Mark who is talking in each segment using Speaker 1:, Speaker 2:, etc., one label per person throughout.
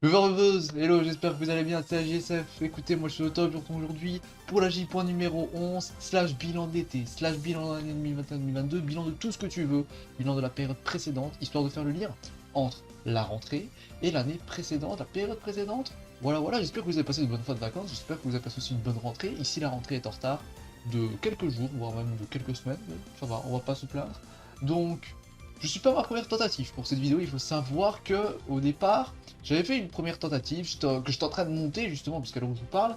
Speaker 1: Buzz, hello, j'espère que vous allez bien, c'est AGSF. Écoutez, moi je suis au top aujourd'hui pour la J-point numéro 11, slash bilan d'été, slash bilan de l'année 2021-2022, bilan de tout ce que tu veux, bilan de la période précédente, histoire de faire le lien entre la rentrée et l'année précédente, la période précédente. Voilà, j'espère que vous avez passé de bonnes fins de vacances, j'espère que vous avez passé aussi une bonne rentrée. Ici, la rentrée est en retard de quelques jours, voire même de quelques semaines, mais ça va, on va pas se plaindre. Donc, je suis pas ma première tentative pour cette vidéo, il faut savoir que au départ, j'avais fait une première tentative que j'étais en train de monter justement, parce qu'à l'heure où je vous parle,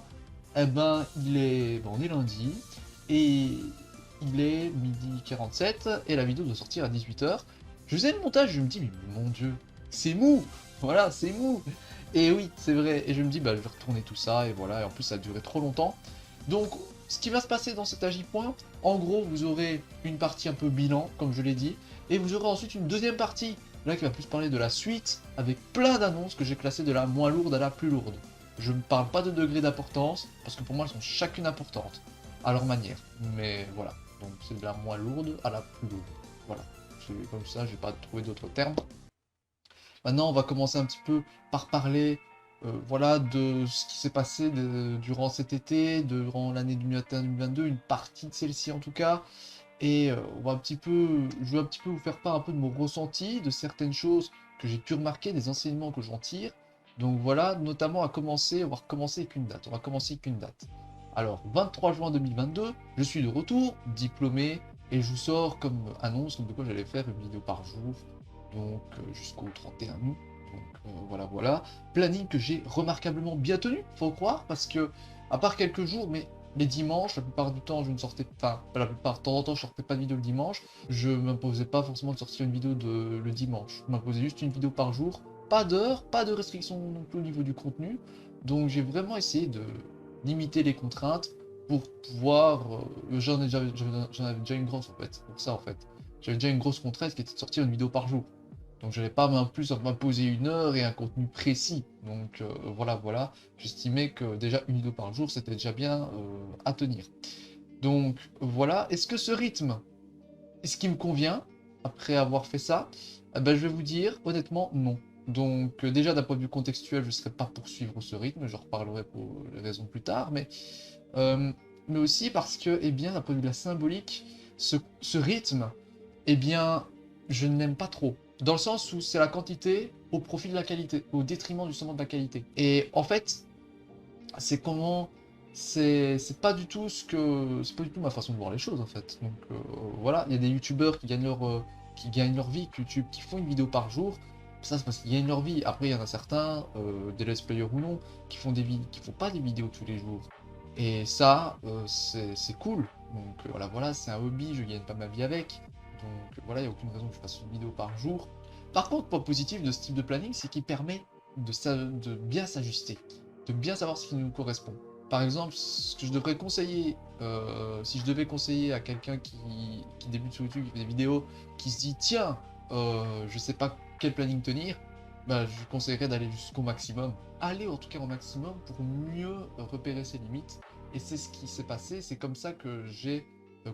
Speaker 1: eh ben, on est lundi, et il est midi 47, et la vidéo doit sortir à 18 h. Je faisais le montage, je me dis, mais mon dieu, c'est mou. Voilà, c'est mou. Et oui, c'est vrai, et je me dis, bah je vais retourner tout ça, et voilà, et en plus ça a duré trop longtemps. Donc, ce qui va se passer dans cet Agi-point, en gros, vous aurez une partie un peu bilan, comme je l'ai dit, et vous aurez ensuite une deuxième partie, là qui va plus parler de la suite, avec plein d'annonces que j'ai classées de la moins lourde à la plus lourde. Je ne parle pas de degré d'importance, parce que pour moi elles sont chacune importantes, à leur manière. Mais voilà, donc c'est de la moins lourde à la plus lourde. Voilà, c'est comme ça, j'ai pas trouvé d'autres termes. Maintenant, on va commencer un petit peu par parler voilà, de ce qui s'est passé durant cet été, durant l'année 2021-2022, une partie de celle-ci en tout cas. Et on va un petit peu, je vais un petit peu vous faire part un peu de mon ressenti, de certaines choses que j'ai pu remarquer, des enseignements que j'en tire. Donc voilà, notamment on va recommencer avec une date. On va commencer avec une date. Alors, 23 juin 2022, je suis de retour, diplômé, et je vous sors comme annonce de quoi j'allais faire une vidéo par jour, donc jusqu'au 31 août. Donc voilà. Planning que j'ai remarquablement bien tenu, faut croire, parce que, à part quelques jours, mais les dimanches, la plupart du temps, je ne sortais pas, pas la plupart, de temps en temps, je sortais pas de vidéo le dimanche. Je m'imposais pas forcément de sortir une vidéo le dimanche. Je m'imposais juste une vidéo par jour. Pas d'heure, pas de restriction non plus au niveau du contenu. Donc j'ai vraiment essayé de limiter les contraintes pour pouvoir. J'en avais déjà une grosse en fait, pour ça en fait. J'avais déjà une grosse contrainte qui était de sortir une vidéo par jour. Donc j'avais pas plus à m'imposer une heure et un contenu précis. Donc voilà. J'estimais que déjà une vidéo par jour, c'était déjà bien à tenir. Donc voilà. Est-ce que ce rythme est-ce qui me convient après avoir fait ça? Eh ben, je vais vous dire, honnêtement, non. Donc déjà d'un point de vue contextuel, je ne serais pas pour suivre ce rythme, je reparlerai pour les raisons plus tard, euh, mais aussi parce que, eh bien, d'un point de vue de la symbolique, ce rythme, eh bien, je ne l'aime pas trop. Dans le sens où c'est la quantité au profit de la qualité, au détriment justement de la qualité. Et en fait, c'est comment c'est pas du tout c'est pas du tout ma façon de voir les choses en fait. Donc voilà, il y a des youtubeurs qui gagnent leur vie avec YouTube, qui font une vidéo par jour. Ça c'est parce qu'ils gagnent leur vie. Après il y en a certains, des let's players ou non, qui font qui font pas des vidéos tous les jours. Et ça, c'est cool. Donc voilà, c'est un hobby, je gagne pas ma vie avec. Donc voilà, il n'y a aucune raison que je fasse une vidéo par jour. Par contre, point positif de ce type de planning, c'est qu'il permet de bien s'ajuster, de bien savoir ce qui nous correspond. Par exemple, ce que je devrais conseiller, si je devais conseiller à quelqu'un qui débute sur YouTube, qui fait des vidéos, qui se dit tiens, je sais pas quel planning tenir, bah, je lui conseillerais d'aller jusqu'au maximum. Aller en tout cas au maximum pour mieux repérer ses limites. Et c'est ce qui s'est passé, c'est comme ça que j'ai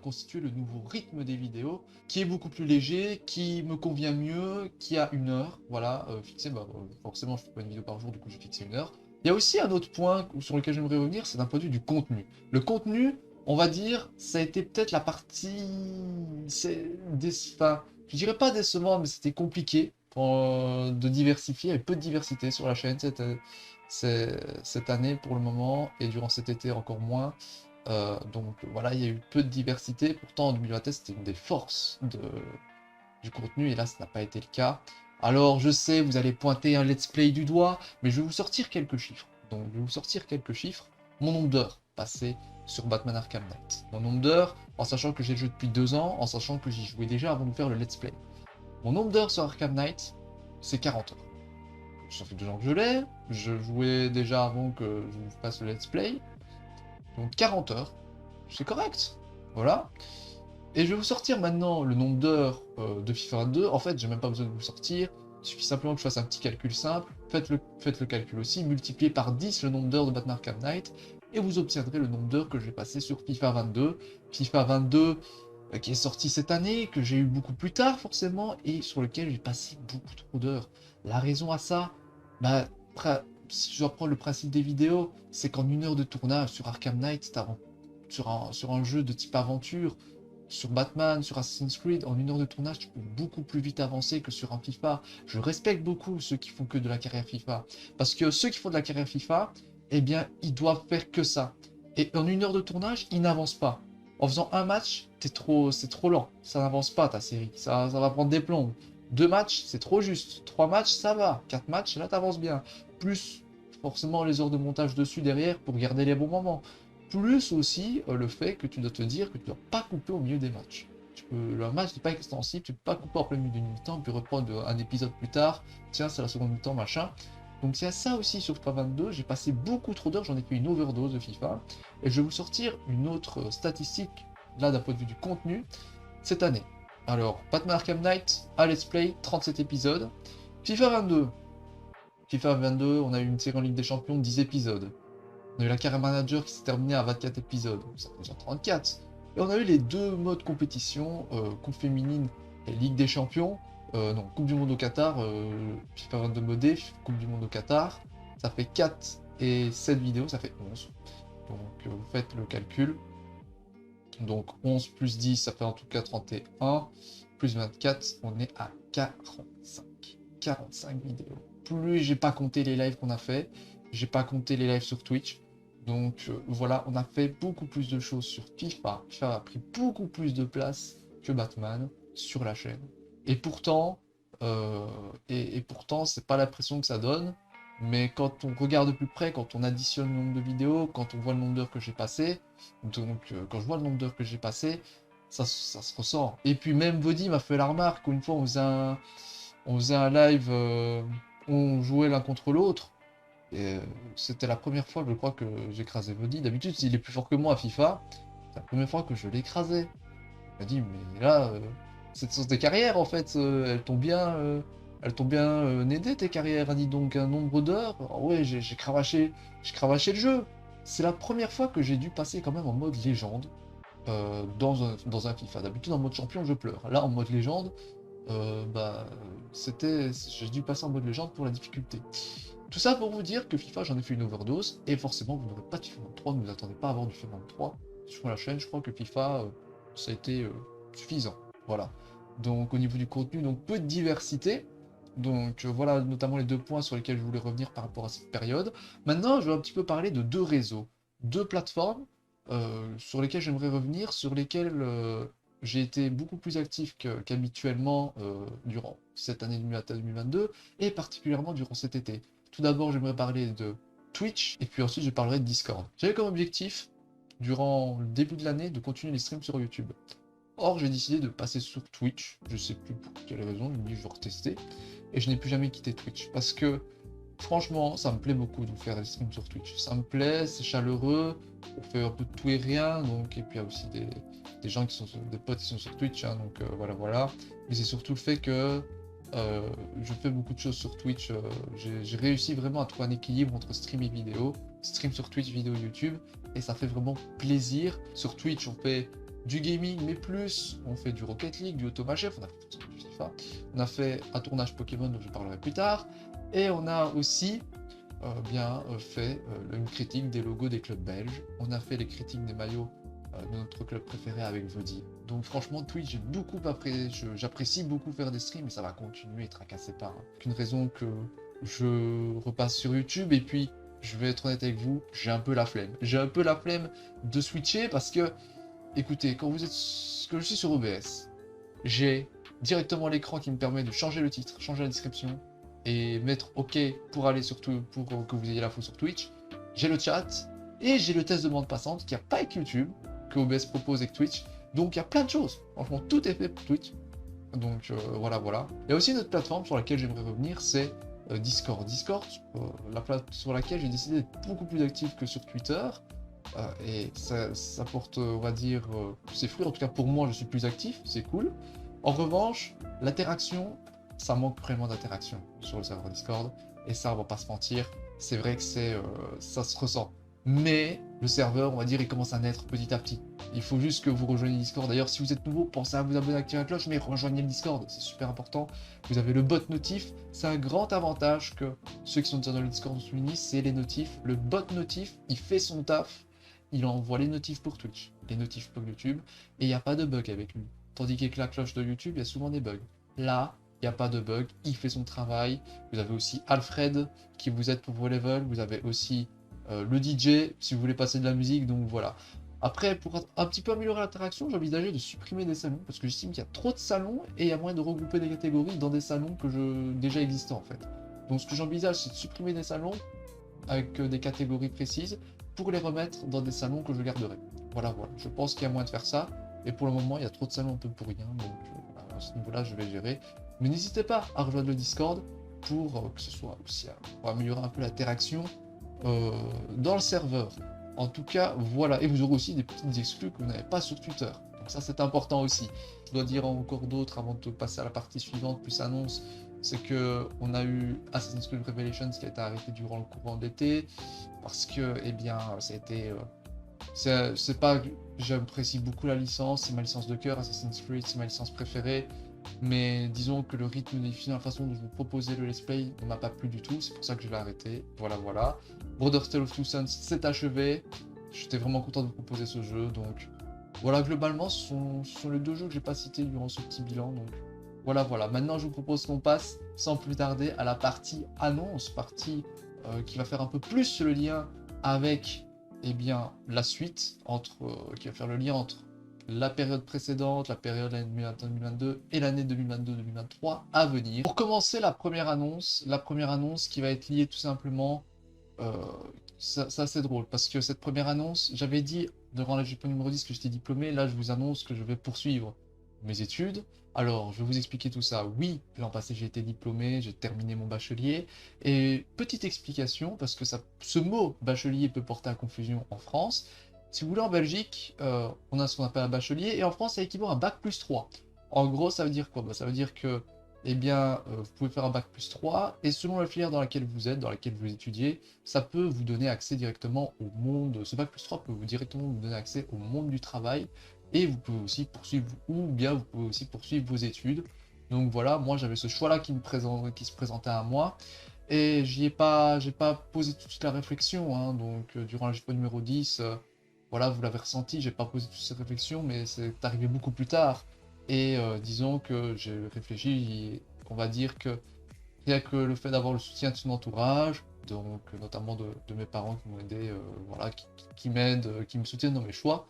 Speaker 1: constitué le nouveau rythme des vidéos, qui est beaucoup plus léger, qui me convient mieux, qui a une heure, voilà, fixé, bah, forcément je fais pas une vidéo par jour, du coup j'ai fixé une heure. Il y a aussi un autre point sur lequel j'aimerais revenir, c'est d'un point de vue du contenu. Le contenu, on va dire, ça a été peut-être la partie... Enfin, je dirais pas décevant, mais c'était compliqué de diversifier. Il y avait peu de diversité sur la chaîne cette année pour le moment, et durant cet été encore moins. Donc voilà, il y a eu peu de diversité. Pourtant, en 2021, c'était une des forces du contenu, et là, ça n'a pas été le cas. Alors, je sais, vous allez pointer un let's play du doigt, mais je vais vous sortir quelques chiffres. Donc, je vais vous sortir quelques chiffres. Mon nombre d'heures passées sur Batman Arkham Knight. Mon nombre d'heures, en sachant que j'ai le jeu depuis 2 ans, en sachant que j'y jouais déjà avant de faire le let's play. Mon nombre d'heures sur Arkham Knight, c'est 40 heures. Ça fait 2 ans que je l'ai, je jouais déjà avant que je vous fasse le let's play. Donc 40 heures, c'est correct. Voilà. Et je vais vous sortir maintenant le nombre d'heures de FIFA 22. En fait, j'ai même pas besoin de vous sortir. Il suffit simplement que je fasse un petit calcul simple. Faites le calcul aussi. Multipliez par 10 le nombre d'heures de Batman Arkham Knight. Et vous obtiendrez le nombre d'heures que j'ai passé sur FIFA 22. FIFA 22 qui est sorti cette année, que j'ai eu beaucoup plus tard forcément, et sur lequel j'ai passé beaucoup trop d'heures. La raison à ça, bah, si je dois prendre le principe des vidéos, c'est qu'en 1 heure de tournage sur Arkham Knight, sur un jeu de type aventure, sur Batman, sur Assassin's Creed, en 1 heure de tournage, tu peux beaucoup plus vite avancer que sur un FIFA. Je respecte beaucoup ceux qui font que de la carrière FIFA. Parce que ceux qui font de la carrière FIFA, eh bien, ils doivent faire que ça. Et en 1 heure de tournage, ils n'avancent pas. En faisant un match, c'est trop lent. Ça n'avance pas ta série. Ça va prendre des plombs. 2 matchs, c'est trop juste. 3 matchs, ça va. 4 matchs, là, t'avances bien. Plus, forcément, les heures de montage dessus derrière pour garder les bons moments. Plus aussi le fait que tu dois te dire que tu ne dois pas couper au milieu des matchs. Le match n'est pas extensible, tu ne peux pas couper en plein milieu d'une mi-temps, puis reprendre un épisode plus tard. Tiens, c'est la seconde mi-temps, machin. Donc c'est ça aussi sur FIFA 22, j'ai passé beaucoup trop d'heures, j'en ai fait une overdose de FIFA. Et je vais vous sortir une autre statistique, là d'un point de vue du contenu, cette année. Alors, Batman Arkham Knight, à Let's Play, 37 épisodes. FIFA 22. FIFA 22, on a eu une série en Ligue des Champions, 10 épisodes. On a eu la carrière manager qui s'est terminée à 24 épisodes, ça fait déjà 34. Et on a eu les 2 modes compétition, Coupe féminine et Ligue des Champions. Non, Coupe du Monde au Qatar, FIFA 22 modé, Coupe du Monde au Qatar. Ça fait 4 et 7 vidéos, ça fait 11. Donc vous faites le calcul. Donc 11 plus 10, ça fait en tout cas 31. Plus 24, on est à 45. 45 vidéos. Plus j'ai pas compté les lives qu'on a fait. J'ai pas compté les lives sur Twitch. Donc voilà, on a fait beaucoup plus de choses sur FIFA. FIFA a pris beaucoup plus de place que Batman sur la chaîne. Et pourtant, c'est pas l'impression que ça donne. Mais quand on regarde de plus près, quand on additionne le nombre de vidéos, quand on voit le nombre d'heures que j'ai passé, donc quand je vois le nombre d'heures que j'ai passé, ça se ressent. Et puis même Vody m'a fait la remarque, une fois on faisait un live, on jouait l'un contre l'autre. Et c'était la première fois, je crois, que j'écrasais Vody. D'habitude, il est plus fort que moi à FIFA. C'est la première fois que je l'écrasais. Il m'a dit, mais là, cette source des carrières, en fait, elles t'ont bien aidé tes carrières, hein, dis donc, un nombre d'heures. Ah ouais, j'ai cravaché le jeu. C'est la première fois que j'ai dû passer quand même en mode légende dans un FIFA. D'habitude, en mode champion, je pleure. Là, en mode légende, j'ai dû passer en mode légende pour la difficulté. Tout ça pour vous dire que FIFA, j'en ai fait une overdose, et forcément, vous n'aurez pas de FIFA 23, ne vous attendez pas à avoir du FIFA 23 sur la chaîne. Je crois que FIFA, ça a été suffisant. Voilà. Donc, au niveau du contenu, donc peu de diversité. Donc, voilà notamment les 2 points sur lesquels je voulais revenir par rapport à cette période. Maintenant, je vais un petit peu parler de 2 réseaux, 2 plateformes sur lesquelles j'aimerais revenir, sur lesquelles j'ai été beaucoup plus actif qu'habituellement durant cette année 2021-2022, et particulièrement durant cet été. Tout d'abord, j'aimerais parler de Twitch, et puis ensuite je parlerai de Discord. J'avais comme objectif, durant le début de l'année, de continuer les streams sur YouTube. Or, j'ai décidé de passer sur Twitch, je sais plus pour quelle raison, je me dis je vais retester, et je n'ai plus jamais quitté Twitch, parce que franchement, ça me plaît beaucoup de faire des streams sur Twitch. Ça me plaît, c'est chaleureux, on fait un peu de tout et rien, donc, et puis il y a aussi des gens qui sont des potes qui sont sur Twitch, hein, donc voilà. Mais c'est surtout le fait que je fais beaucoup de choses sur Twitch. J'ai réussi vraiment à trouver un équilibre entre stream et vidéo. Stream sur Twitch, vidéo YouTube, et ça fait vraiment plaisir. Sur Twitch, on fait du gaming, mais plus, on fait du Rocket League, du Automachef, on a fait du FIFA, on a fait un tournage Pokémon dont je parlerai plus tard, et on a aussi fait une critique des logos des clubs belges. On a fait les critiques des maillots de notre club préféré avec Vody. Donc franchement, Twitch, j'apprécie beaucoup faire des streams, et ça va continuer, tracassez pas. Qu'une raison que je repasse sur YouTube, et puis je vais être honnête avec vous, j'ai un peu la flemme. J'ai un peu la flemme de switcher parce que, écoutez, quand je suis sur OBS, j'ai directement l'écran qui me permet de changer le titre, changer la description, et mettre OK pour aller pour que vous ayez l'info sur Twitch. J'ai le chat, et j'ai le test de bande passante qui n'y a pas avec YouTube, que OBS propose avec Twitch. Donc il y a plein de choses. Franchement, tout est fait pour Twitch. Donc voilà. Il y a aussi une autre plateforme sur laquelle j'aimerais revenir, c'est Discord. Discord, la plateforme sur laquelle j'ai décidé d'être beaucoup plus actif que sur Twitter. Et ça porte, on va dire, ses fruits. En tout cas, pour moi, je suis plus actif, c'est cool. En revanche, l'interaction, ça manque vraiment d'interaction sur le serveur Discord. Et ça, on va pas se mentir, c'est vrai que ça se ressent. mais le serveur, on va dire, il commence à naître petit à petit. Il faut juste que vous rejoigniez Discord. D'ailleurs, si vous êtes nouveau, pensez à vous abonner, activer la cloche, mais rejoignez le Discord, c'est super important. Vous avez le bot notif, c'est un grand avantage que ceux qui sont déjà dans le Discord nous soulignent, c'est les notifs. Le bot notif, il fait son taf, il envoie les notifs pour Twitch, les notifs pour YouTube, et il n'y a pas de bug avec lui. Tandis qu'avec la cloche de YouTube, il y a souvent des bugs. Là, il n'y a pas de bug, il fait son travail. Vous avez aussi Alfred qui vous aide pour vos levels, vous avez aussi le DJ si vous voulez passer de la musique, donc voilà. Après, pour un petit peu améliorer l'interaction, j'ai envisagé de supprimer des salons, parce que j'estime qu'il y a trop de salons, et il y a moyen de regrouper des catégories dans des salons déjà existants en fait. Donc ce que j'envisage, c'est de supprimer des salons avec des catégories précises, pour les remettre dans des salons que je garderai. Voilà, voilà. Je pense qu'il y a moyen de faire ça, et pour le moment, il y a trop de salons un peu pour rien, donc à ce niveau-là, je vais gérer. Mais n'hésitez pas à rejoindre le Discord pour que ce soit aussi pour améliorer un peu l'interaction dans le serveur. En tout cas, voilà. Et vous aurez aussi des petites exclus que vous n'avez pas sur Twitter. Donc ça, c'est important aussi. Je dois dire encore d'autres avant de passer à la partie suivante, plus annonce. C'est que on a eu Assassin's Creed Revelations qui a été arrêté durant le courant de l'été parce que, eh bien, ça a été c'est pas j'apprécie beaucoup la licence, c'est ma licence de cœur, Assassin's Creed, c'est ma licence préférée. Mais disons que le rythme des films, la façon dont je vous proposais le let's play ne m'a pas plu du tout, c'est pour ça que je l'ai arrêté. Voilà, voilà. Brothers Tale of Two Sons, c'est achevé. J'étais vraiment content de vous proposer ce jeu, donc voilà, globalement, ce sont les deux jeux que j'ai pas cités durant ce petit bilan, donc voilà, voilà. Maintenant, je vous propose qu'on passe, sans plus tarder, à la partie annonce, partie qui va faire un peu plus le lien avec, eh bien, la suite, qui va faire le lien entre la période précédente, la période l'année 2021-2022 et l'année 2022-2023 à venir. Pour commencer, la première annonce qui va être liée tout simplement, euh, ça c'est drôle, parce que cette première annonce, j'avais dit durant la GP numéro 10 que j'étais diplômé, là je vous annonce que je vais poursuivre mes études. Alors, je vais vous expliquer tout ça. Oui, l'an passé j'ai été diplômé, j'ai terminé mon bachelier, et petite explication, parce que ce mot bachelier peut porter à confusion en France. Si vous voulez, en Belgique, on a ce qu'on appelle un bachelier, et en France, ça équivaut à un bac plus 3. En gros, ça veut dire quoi? Bah, ça veut dire que, eh bien, vous pouvez faire un bac plus 3, et selon la filière dans laquelle vous êtes, dans laquelle vous étudiez, ça peut vous donner accès directement au monde, ce bac plus 3 peut directement vous donner accès au monde du travail, et vous pouvez aussi poursuivre, ou bien vous pouvez aussi poursuivre vos études. Donc voilà, moi j'avais ce choix-là qui se présentait à moi, et j'ai pas posé toute la réflexion, hein. Donc durant la GPO numéro 10, voilà, vous l'avez ressenti, j'ai pas posé toutes ces réflexions, mais c'est arrivé beaucoup plus tard. Et disons que j'ai réfléchi, et on va dire que rien que le fait d'avoir le soutien de son entourage, donc notamment de mes parents qui m'ont aidé, voilà, qui m'aident, qui me soutiennent dans mes choix,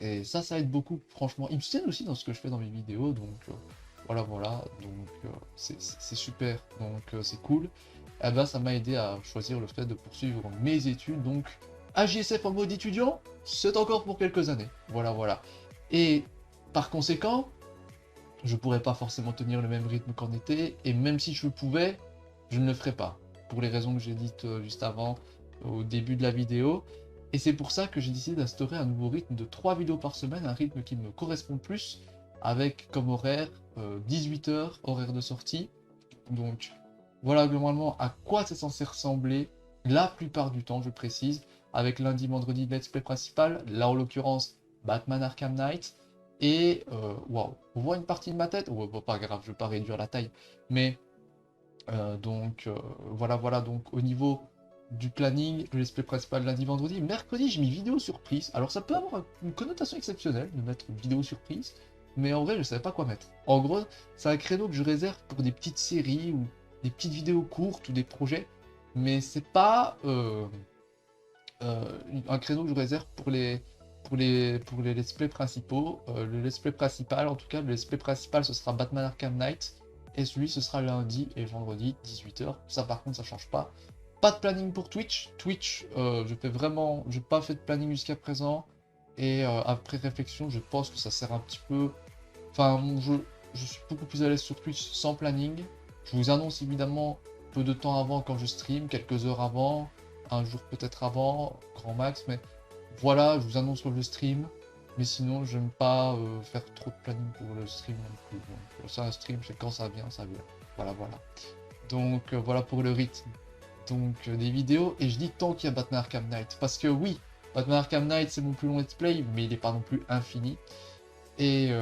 Speaker 1: et ça aide beaucoup, franchement. Ils me soutiennent aussi dans ce que je fais dans mes vidéos, donc voilà, voilà, donc c'est super, donc c'est cool. Et ben, ça m'a aidé à choisir le fait de poursuivre mes études, donc AJSF en mode étudiant, c'est encore pour quelques années. Voilà, voilà. Et par conséquent, je pourrais pas forcément tenir le même rythme qu'en été, et même si je pouvais, je ne le ferais pas, pour les raisons que j'ai dites juste avant, au début de la vidéo. Et c'est pour ça que j'ai décidé d'instaurer un nouveau rythme de 3 vidéos par semaine, un rythme qui me correspond plus, avec comme horaire 18 heures, horaire de sortie. Donc voilà globalement à quoi c'est censé ressembler la plupart du temps, je précise, avec lundi, vendredi, let's play principal, là en l'occurrence Batman Arkham Knight, et waouh, on voit une partie de ma tête, oh, bon, pas grave, je vais pas réduire la taille, mais voilà, voilà, donc au niveau du planning, le let's play principal lundi, vendredi, mercredi j'ai mis vidéo surprise, alors ça peut avoir une connotation exceptionnelle de mettre une vidéo surprise, mais en vrai je savais pas quoi mettre. En gros, c'est un créneau que je réserve pour des petites séries ou des petites vidéos courtes ou des projets, mais c'est pas un créneau que je réserve pour les let's play principaux. Le let's play principal, en tout cas, le let's play principal, ce sera Batman Arkham Knight, et celui, ce sera lundi et vendredi, 18 h. Ça, par contre, ça change pas. Pas de planning pour Twitch. Twitch, j'ai pas fait de planning jusqu'à présent, et après réflexion, je pense que ça sert un petit peu. Enfin, je suis beaucoup plus à l'aise sur Twitch sans planning. Je vous annonce évidemment peu de temps avant quand je stream, quelques heures avant, un jour peut-être avant, grand max, mais voilà, je vous annonce quand je stream. Mais sinon, j'aime pas faire trop de planning pour le stream non plus. Donc ça, un stream, c'est quand ça vient, ça vient. Voilà, voilà. Donc voilà pour le rythme. donc des vidéos, et je dis tant qu'il y a Batman Arkham Knight, parce que oui, Batman Arkham Knight c'est mon plus long let's play, mais il n'est pas non plus infini, et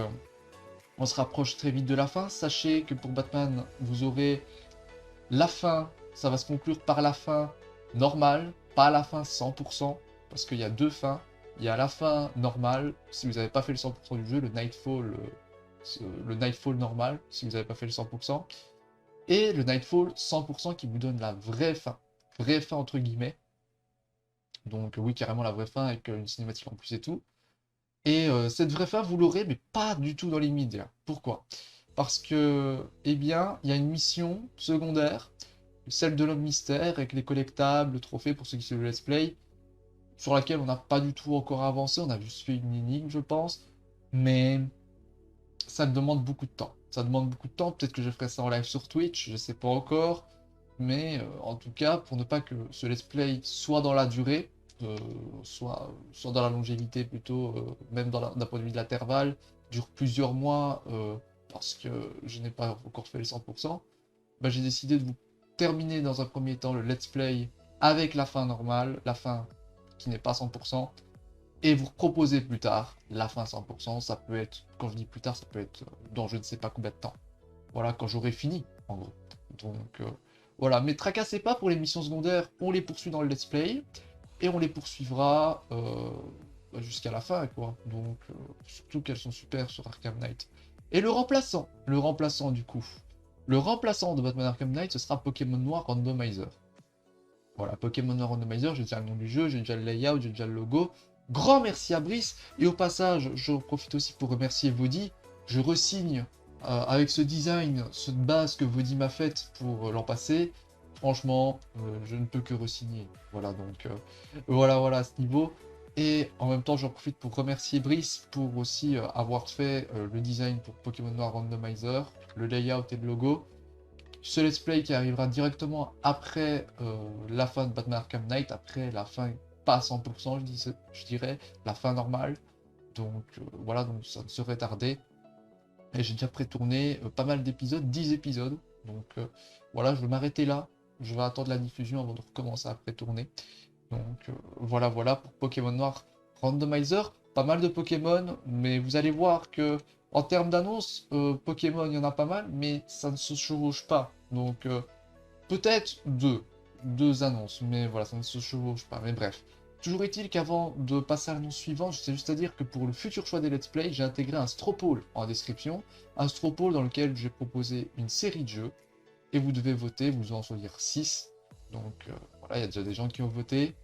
Speaker 1: on se rapproche très vite de la fin. Sachez que pour Batman, vous aurez la fin, ça va se conclure par la fin normale, pas la fin 100%, parce qu'il y a deux fins. Il y a la fin normale, si vous n'avez pas fait le 100% du jeu, le Nightfall normal, si vous n'avez pas fait le 100%, et le Nightfall 100% qui vous donne la vraie fin entre guillemets. Donc oui, carrément la vraie fin avec une cinématique en plus et tout. Et cette vraie fin, vous l'aurez, mais pas du tout dans l'immédiat. Pourquoi? Parce que, eh bien, il y a une mission secondaire, celle de l'homme mystère, avec les collectables, le trophée pour ceux qui suivent le let's play, sur laquelle on n'a pas du tout encore avancé, on a juste fait une énigme, je pense, mais ça demande beaucoup de temps. Ça demande beaucoup de temps, peut-être que je ferai ça en live sur Twitch, je sais pas encore, mais en tout cas, pour ne pas que ce let's play soit dans la durée, soit dans la longévité plutôt, même d'un point de vue de l'intervalle, dure plusieurs mois, parce que je n'ai pas encore fait les 100%, bah, j'ai décidé de vous terminer dans un premier temps le let's play avec la fin normale, la fin qui n'est pas 100%, et vous proposer plus tard la fin 100%. Ça peut être, quand je dis plus tard, ça peut être dans je ne sais pas combien de temps. Voilà, quand j'aurai fini, en gros. Donc voilà, mais tracassez pas pour les missions secondaires, on les poursuit dans le let's play, et on les poursuivra jusqu'à la fin, quoi. Donc surtout qu'elles sont super sur Arkham Knight. Et le remplaçant du coup, le remplaçant de Batman Arkham Knight, ce sera Pokémon Noir Randomizer. Voilà, Pokémon Noir Randomizer, j'ai déjà le nom du jeu, j'ai déjà le layout, j'ai déjà le logo. Grand merci à Brice, et au passage, je profite aussi pour remercier Vody. Je resigne avec ce design, cette base que Vody m'a faite pour l'an passé. Franchement, je ne peux que resigner. Voilà, donc voilà à ce niveau. Et en même temps, j'en profite pour remercier Brice pour aussi avoir fait le design pour Pokémon Noir Randomizer, le layout et le logo. Ce let's play qui arrivera directement après la fin de Batman Arkham Knight, après la fin, pas à 100%, je dirais, la fin normale. Donc voilà, donc ça ne serait tardé. Et j'ai déjà pré-tourné pas mal d'épisodes, 10 épisodes. Donc voilà, je vais m'arrêter là. Je vais attendre la diffusion avant de recommencer à pré-tourner. Donc voilà pour Pokémon Noir Randomizer. Pas mal de Pokémon, mais vous allez voir que en termes d'annonces, Pokémon, il y en a pas mal, mais ça ne se chevauche pas. Donc peut-être deux annonces, mais voilà, ça ne se chevauche pas. Mais bref. Toujours est-il qu'avant de passer à l'annonce suivante, je sais juste à dire que pour le futur choix des Let's Play, j'ai intégré un Stropole en description. Un Stropole dans lequel j'ai proposé une série de jeux. Et vous devez voter, vous en choisir 6. Donc voilà, il y a déjà des gens qui ont voté.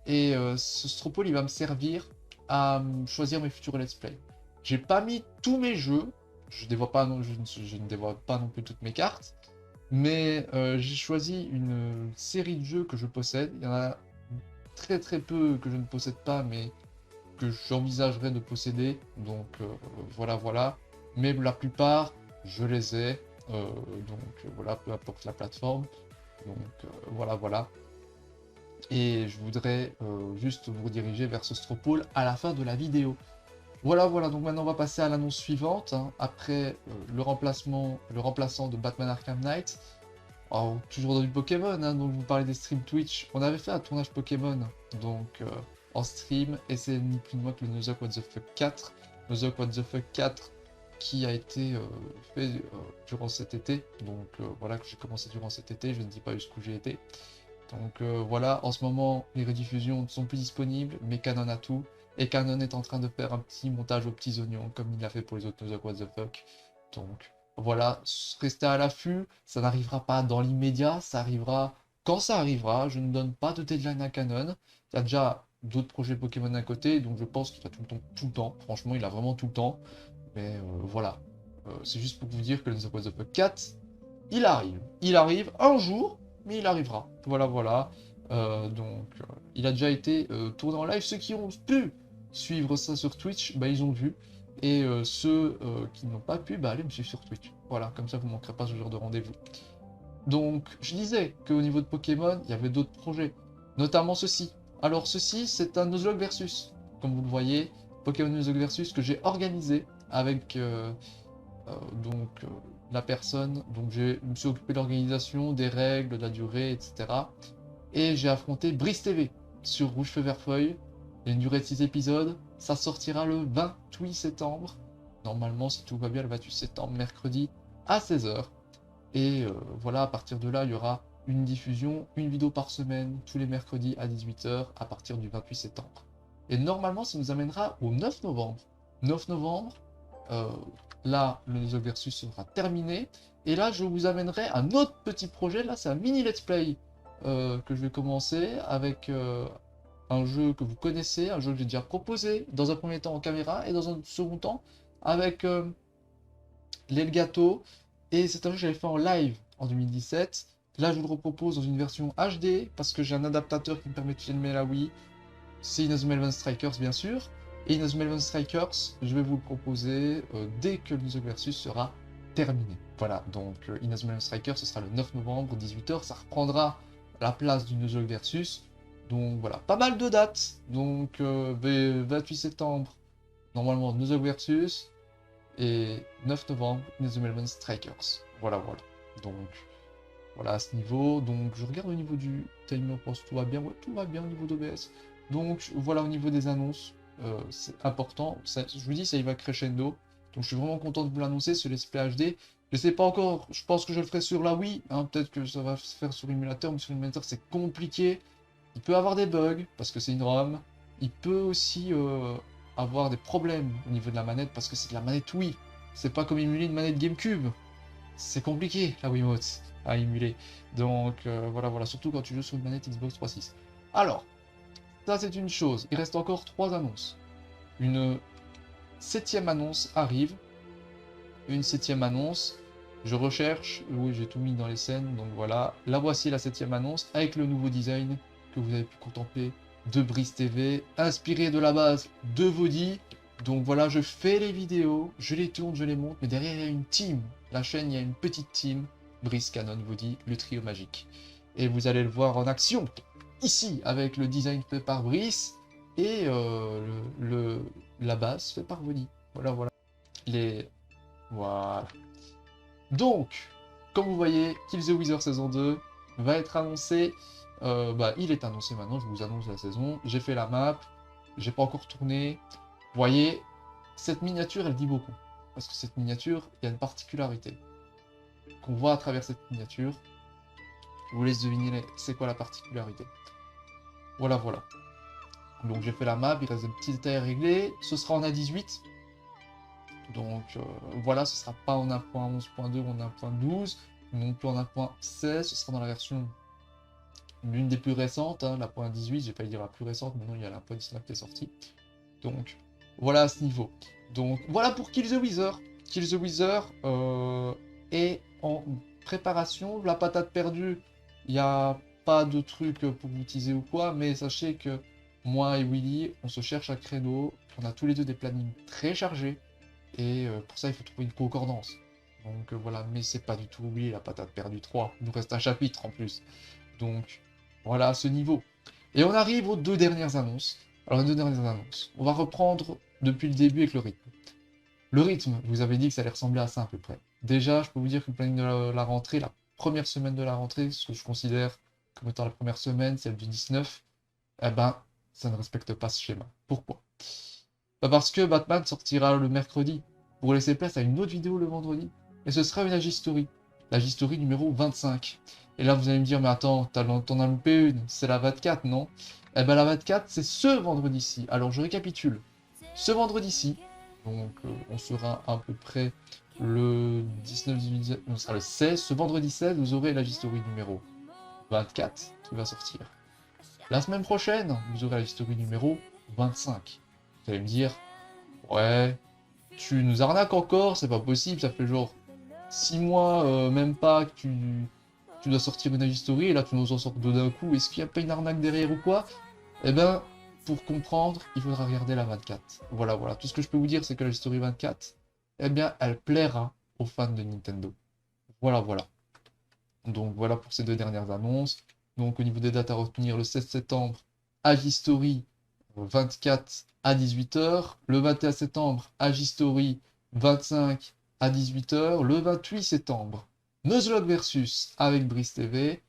Speaker 1: Et ce Stropole, il va me servir à choisir mes futurs let's play. J'ai pas mis tous mes jeux, je ne dévoile pas non plus toutes mes cartes, mais j'ai choisi une série de jeux que je possède. Il y en a très peu que je ne possède pas, mais que j'envisagerais de posséder. Donc voilà. Mais la plupart, je les ai. Voilà, peu importe la plateforme. Donc voilà. Et je voudrais juste vous rediriger vers ce Stropole à la fin de la vidéo. Voilà, donc maintenant on va passer à l'annonce suivante, hein, après le remplaçant de Batman Arkham Knight. Alors, toujours dans du Pokémon, hein, donc je vous parlais des streams Twitch. On avait fait un tournage Pokémon, donc en stream, et c'est ni plus ni moins que le Nuzlocke What the Fuck 4. Nuzlocke What the Fuck 4 qui a été fait durant cet été, donc voilà, que j'ai commencé durant cet été, je ne dis pas jusqu'où j'ai été. Donc voilà, en ce moment, les rediffusions ne sont plus disponibles, mais Canon a tout. Et Canon est en train de faire un petit montage aux petits oignons, comme il l'a fait pour les autres Nuzlocke What the Fuck. Donc voilà, restez à l'affût, ça n'arrivera pas dans l'immédiat, ça arrivera quand ça arrivera. Je ne donne pas de deadline à Canon. Il y a déjà d'autres projets Pokémon à côté, donc je pense qu'il a tout le temps. Franchement, il a vraiment tout le temps. Mais voilà, c'est juste pour vous dire que le Nuzlocke What the Fuck 4, il arrive. Il arrive un jour, mais il arrivera. Voilà. Il a déjà été tourné en live. Ceux qui ont pu suivre ça sur Twitch, bah, ils ont vu. Et ceux qui n'ont pas pu, bah, allez me suivre sur Twitch. Voilà, comme ça vous ne manquerez pas ce genre de rendez-vous. Donc, je disais qu'au niveau de Pokémon, il y avait d'autres projets, notamment ceci. Alors, ceci, c'est un Nuzlocke Versus. Comme vous le voyez, Pokémon Nuzlocke Versus que j'ai organisé avec la personne. Donc, je me suis occupé de l'organisation, des règles, de la durée, etc. Et j'ai affronté Brice TV sur Rouge Feu Vert Feuille. Il y a une durée de 6 épisodes. Ça sortira le 28 septembre. Normalement, si tout va bien, le 28 septembre, mercredi à 16h. Et voilà, à partir de là, il y aura une diffusion, une vidéo par semaine, tous les mercredis à 18h à partir du 28 septembre. Et normalement, ça nous amènera au 9 novembre. 9 novembre, euh, là, le Nuzlocke Versus sera terminé. Et là, je vous amènerai un autre petit projet. Là, c'est un mini let's play que je vais commencer avec un jeu que vous connaissez, un jeu que j'ai déjà proposé dans un premier temps en caméra et dans un second temps avec l'Elgato. Et c'est un jeu que j'avais fait en live en 2017. Là, je vous le repropose dans une version HD parce que j'ai un adaptateur qui me permet de filmer la Wii. C'est Inazuma Eleven Strikers, bien sûr. Et Inazuma Eleven Strikers, je vais vous le proposer dès que le Nuzlocke Versus sera terminé. Voilà, donc Inazuma Eleven Strikers, ce sera le 9 novembre, 18h. Ça reprendra la place du Nuzlocke Versus. Donc voilà, pas mal de dates. Donc 28 septembre, normalement Nuzlocke Versus. Et 9 novembre, Inazuma Eleven Strikers. Voilà, voilà. Donc voilà à ce niveau. Donc je regarde au niveau du timer, pense tout va bien. Ouais, tout va bien au niveau d'OBS. Donc voilà au niveau des annonces. C'est important. Ça, je vous dis, ça y va crescendo. Donc je suis vraiment content de vous l'annoncer sur les Display HD. Je sais pas encore, je pense que je le ferai sur la Wii. Hein, peut-être que ça va se faire sur l'émulateur, mais sur l'émulateur c'est compliqué. Il peut avoir des bugs parce que c'est une ROM. Il peut aussi avoir des problèmes au niveau de la manette parce que c'est de la manette Wii. C'est pas comme émuler une manette GameCube. C'est compliqué la Wiimote à émuler. Donc voilà, voilà, surtout quand tu joues sur une manette Xbox 360. Alors, ça c'est une chose. Il reste encore 3 annonces. Une 7e annonce arrive. Une 7e annonce. Je recherche. Oui, j'ai tout mis dans les scènes. Donc voilà. La voici la 7e annonce avec le nouveau design que vous avez pu contempler de Brice TV, inspiré de la base de Vody. Donc voilà, je fais les vidéos, je les tourne, je les monte, mais derrière il y a une team. La chaîne, il y a une petite team. Brice, Canon, Vody, le trio magique. Et vous allez le voir en action, ici, avec le design fait par Brice et la base fait par Vody. Voilà, voilà. Voilà. Donc, comme vous voyez, Kill the Wither saison 2 va être annoncé. Il est annoncé maintenant, je vous annonce la saison. J'ai fait la map, j'ai pas encore tourné. Vous voyez, cette miniature, elle dit beaucoup. Parce que cette miniature, il y a une particularité qu'on voit à travers cette miniature. Je vous laisse deviner c'est quoi la particularité. Voilà, voilà. Donc j'ai fait la map, il reste des petits détails à régler. Ce sera en A18. Donc voilà, ce sera pas en 1.11.2 ou en 1.12, non plus en 1.16, ce sera dans la version l'une des plus récentes, hein, la .18, j'ai pas dire la plus récente, maintenant il y a la .19 qui est sortie. Donc voilà à ce niveau. Donc voilà pour Kill the Wither. Kill the Wither est en préparation. La patate perdue, il n'y a pas de truc pour vous teaser ou quoi, mais sachez que moi et Willy, on se cherche un créneau. On a tous les deux des plannings très chargés. Et pour ça, il faut trouver une concordance. Donc voilà, mais c'est pas du tout oublié la patate perdue 3. Il nous reste un chapitre en plus. Donc voilà à ce niveau. Et on arrive aux 2 dernières annonces. Alors les 2 dernières annonces. On va reprendre depuis le début avec le rythme. Le rythme, je vous avais dit que ça allait ressembler à ça à peu près. Déjà, je peux vous dire que le planning de la rentrée, la première semaine de la rentrée, ce que je considère comme étant la première semaine, celle du 19, eh ben, ça ne respecte pas ce schéma. Pourquoi? Parce que Batman sortira le mercredi pour laisser place à une autre vidéo le vendredi. Et ce sera une Agistory. L'Agistory numéro 25. Et là, vous allez me dire, mais attends, t'en as loupé une. C'est la 24, non? Eh ben, la 24, c'est ce vendredi-ci. Alors, je récapitule. Ce vendredi-ci, donc on sera à peu près le 19, 18, on sera le 16. Ce vendredi 16, vous aurez l'Agistory numéro 24 qui va sortir. La semaine prochaine, vous aurez l'Agistory numéro 25. Vous allez me dire, ouais, tu nous arnaques encore, c'est pas possible, ça fait genre 6 mois, même pas, que tu dois sortir une Agistory, et là tu nous en sors deux d'un coup, est-ce qu'il n'y a pas une arnaque derrière ou quoi? Eh ben, pour comprendre, il faudra regarder la 24. Voilà, voilà, tout ce que je peux vous dire, c'est que la Agistory 24, eh bien, elle plaira aux fans de Nintendo. Voilà, voilà. Donc voilà pour ces 2 dernières annonces. Donc au niveau des dates à retenir, le 16 septembre, Agistory 24 à 18h. Le 21 septembre, Agistory 25 à 18h. Le 28 septembre, Nuzlocke Versus avec Brice TV.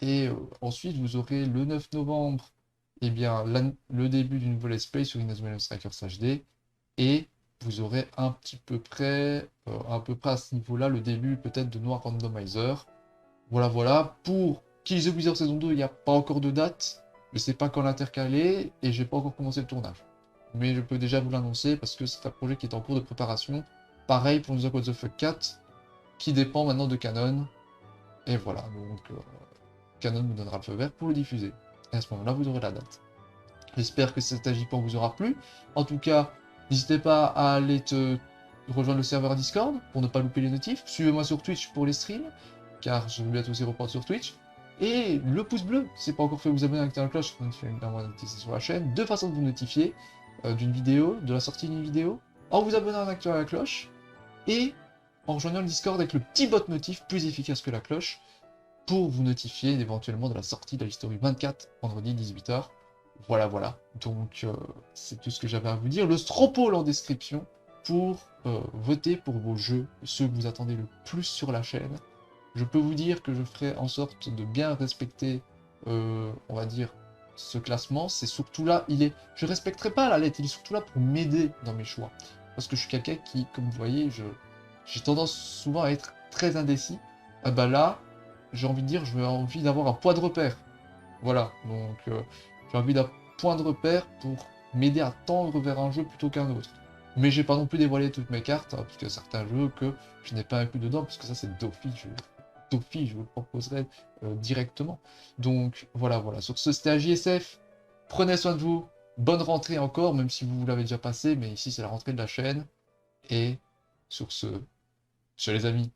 Speaker 1: Et ensuite, vous aurez le 9 novembre, eh bien, le début du nouveau let's play sur Inazuma Strikers HD. Et vous aurez à peu près à ce niveau-là, le début peut-être de Noir Randomizer. Voilà, voilà. Pour Kill the Wizard saison 2, il n'y a pas encore de date. Je ne sais pas quand l'intercaler et j'ai pas encore commencé le tournage. Mais je peux déjà vous l'annoncer parce que c'est un projet qui est en cours de préparation. Pareil pour The What the Fuck 4, qui dépend maintenant de Canon. Et voilà, donc Canon vous donnera le feu vert pour le diffuser. Et à ce moment-là, vous aurez la date. J'espère que cet agipant vous aura plu. En tout cas, n'hésitez pas à aller rejoindre le serveur Discord pour ne pas louper les notifs. Suivez-moi sur Twitch pour les streams, car je vais bientôt aussi reprendre sur Twitch. Et le pouce bleu, si ce n'est pas encore fait, vous abonner avec la cloche, sur la chaîne. Deux façons de vous notifier d'une vidéo, de la sortie d'une vidéo, en vous abonnant en activant la cloche, et en rejoignant le Discord avec le petit bot notif plus efficace que la cloche, pour vous notifier éventuellement de la sortie de la History 24, vendredi 18h. Voilà, voilà. Donc, c'est tout ce que j'avais à vous dire. Le Stropole en description pour voter pour vos jeux, ceux que vous attendez le plus sur la chaîne. Je peux vous dire que je ferai en sorte de bien respecter, on va dire, ce classement. C'est surtout là, je respecterai pas la lettre, il est surtout là pour m'aider dans mes choix. Parce que je suis quelqu'un qui, comme vous voyez, j'ai tendance souvent à être très indécis. Ah bah là, j'ai envie de dire, j'ai envie d'avoir un poids de repère. Voilà, donc j'ai envie d'un point de repère pour m'aider à tendre vers un jeu plutôt qu'un autre. Mais j'ai pas non plus dévoilé toutes mes cartes, hein, parce qu'il y a certains jeux que je n'ai pas inclus dedans, parce que ça c'est d'office, je vous le proposerai directement. Donc voilà, voilà. Sur ce, c'était AJSF. Prenez soin de vous. Bonne rentrée encore, même si vous l'avez déjà passé, mais ici c'est la rentrée de la chaîne. Et sur ce, chez les amis.